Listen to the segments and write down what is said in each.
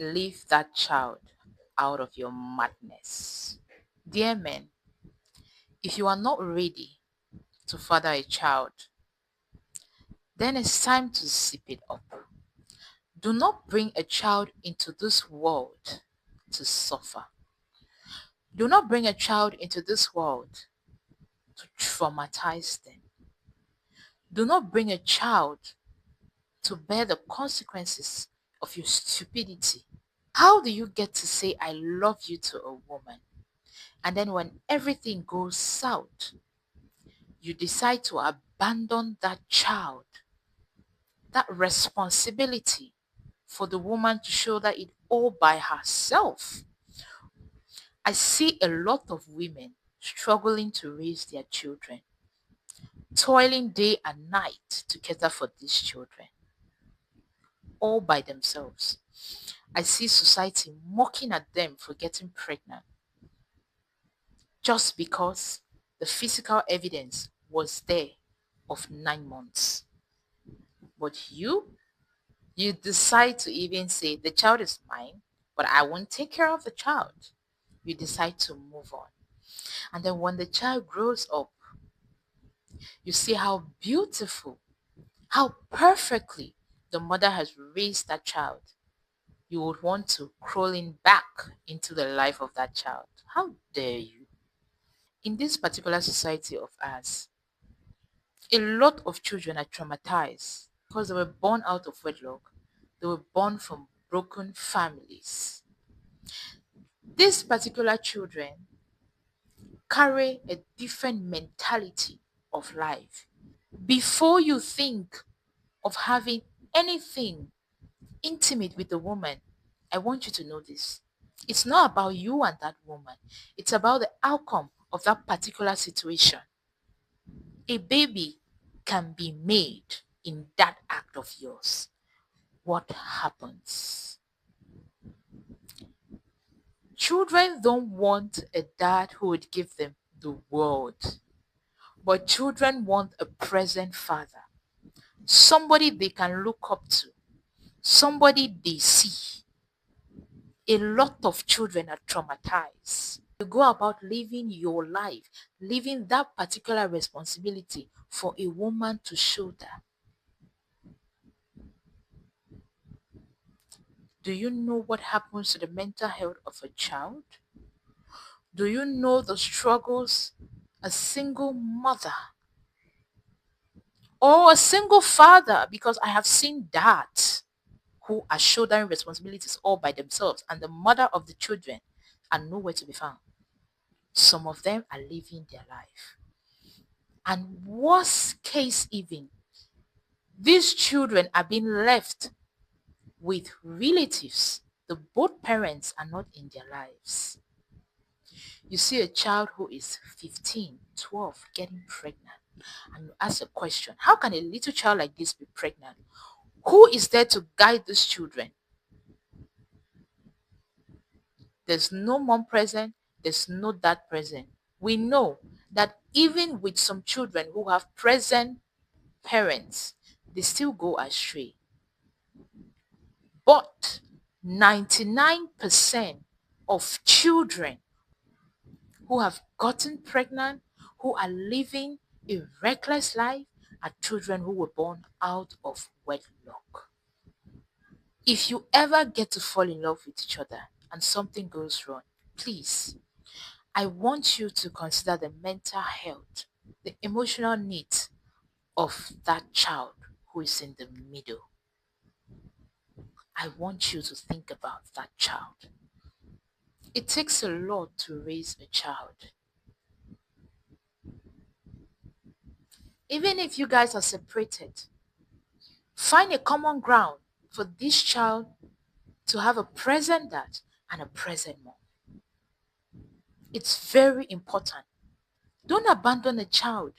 Leave that child out of your madness. Dear men, if you are not ready to father a child, then it's time to zip it up. Do not bring a child into this world to suffer. Do not bring a child into this world to traumatize them. Do not bring a child to bear the consequences of your stupidity. How do you get to say, I love you to a woman? And then when everything goes south, you decide to abandon that child, that responsibility for the woman to shoulder it all by herself. I see a lot of women struggling to raise their children, toiling day and night to cater for these children, all by themselves. I see society mocking at them for getting pregnant just because the physical evidence was there of 9 months. But you decide to even say, the child is mine, but I won't take care of the child. You decide to move on. And then when the child grows up, you see how beautiful, how perfectly the mother has raised that child. You would want to crawl in back into the life of that child. How dare you? In this particular society of ours, a lot of children are traumatized because they were born out of wedlock. They were born from broken families. These particular children carry a different mentality of life. Before you think of having anything intimate with a woman, I want you to know this. It's not about you and that woman. It's about the outcome of that particular situation. A baby can be made in that act of yours. What happens? Children don't want a dad who would give them the world, but children want a present father, somebody they can look up to, somebody they see. A lot of children are traumatized. You go about living your life, living that particular responsibility for a woman to shoulder. Do you know what happens to the mental health of a child? Do you know the struggles a single mother or a single father, because I have seen dads who are shouldering responsibilities all by themselves, and the mother of the children are nowhere to be found. Some of them are living their life. And worst case, even these children are being left with relatives. The both parents are not in their lives. You see a child who is 15, 12, getting pregnant, and you ask a question, how can a little child like this be pregnant? Who is there to guide these children? There's no mom present, there's no dad present. We know that even with some children who have present parents, they still go astray. But 99% of children who have gotten pregnant, who are living a reckless life, are children who were born out of wedlock. If you ever get to fall in love with each other and something goes wrong, please, I want you to consider the mental health, the emotional needs of that child who is in the middle. I want you to think about that child. It takes a lot to raise a child. Even if you guys are separated, find a common ground for this child to have a present dad and a present mom. It's very important. Don't abandon a child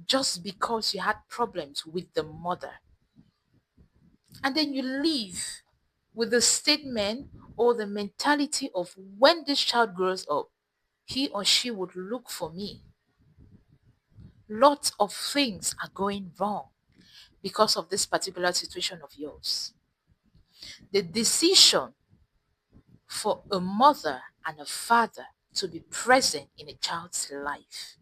just because you had problems with the mother. And then you leave with the statement or the mentality of, when this child grows up, he or she would look for me. Lots of things are going wrong because of this particular situation of yours. The decision for a mother and a father to be present in a child's life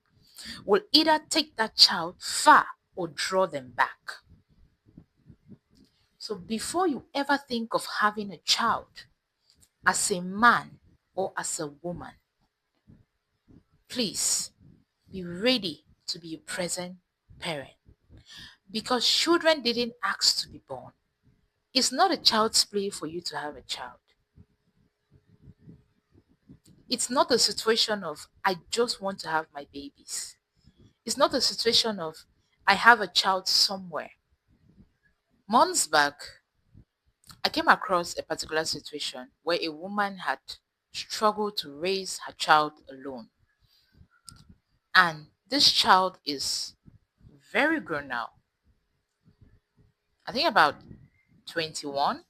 will either take that child far or draw them back. So before you ever think of having a child, as a man or as a woman, please be ready to be a present parent. Because children didn't ask to be born. It's not a child's play for you to have a child. It's not a situation of, I just want to have my babies. It's not a situation of, I have a child somewhere. Months back, I came across a particular situation where a woman had struggled to raise her child alone. And this child is very grown now. I think about 21.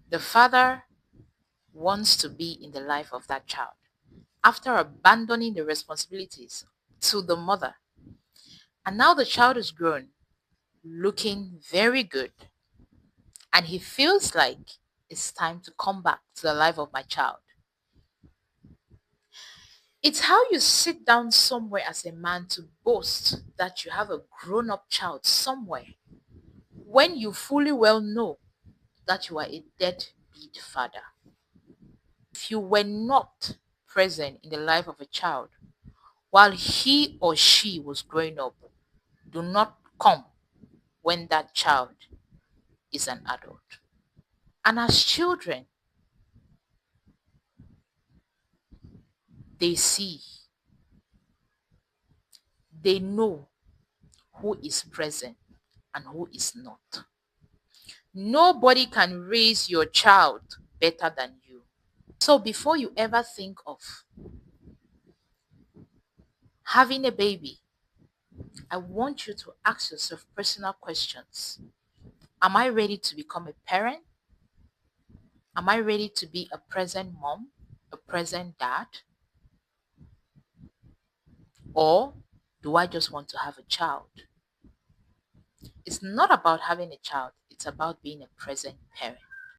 The father wants to be in the life of that child after abandoning the responsibilities to the mother. And now the child is grown, looking very good. And he feels like it's time to come back to the life of my child. It's how you sit down somewhere as a man to boast that you have a grown up child somewhere when you fully well know that you are a deadbeat father. If you were not present in the life of a child while he or she was growing up, do not come when that child is an adult. And as children, they see, they know who is present and who is not. Nobody can raise your child better than you. So before you ever think of having a baby, I want you to ask yourself personal questions. Am I ready to become a parent? Am I ready to be a present mom, a present dad? Or do I just want to have a child? It's not about having a child, it's about being a present parent.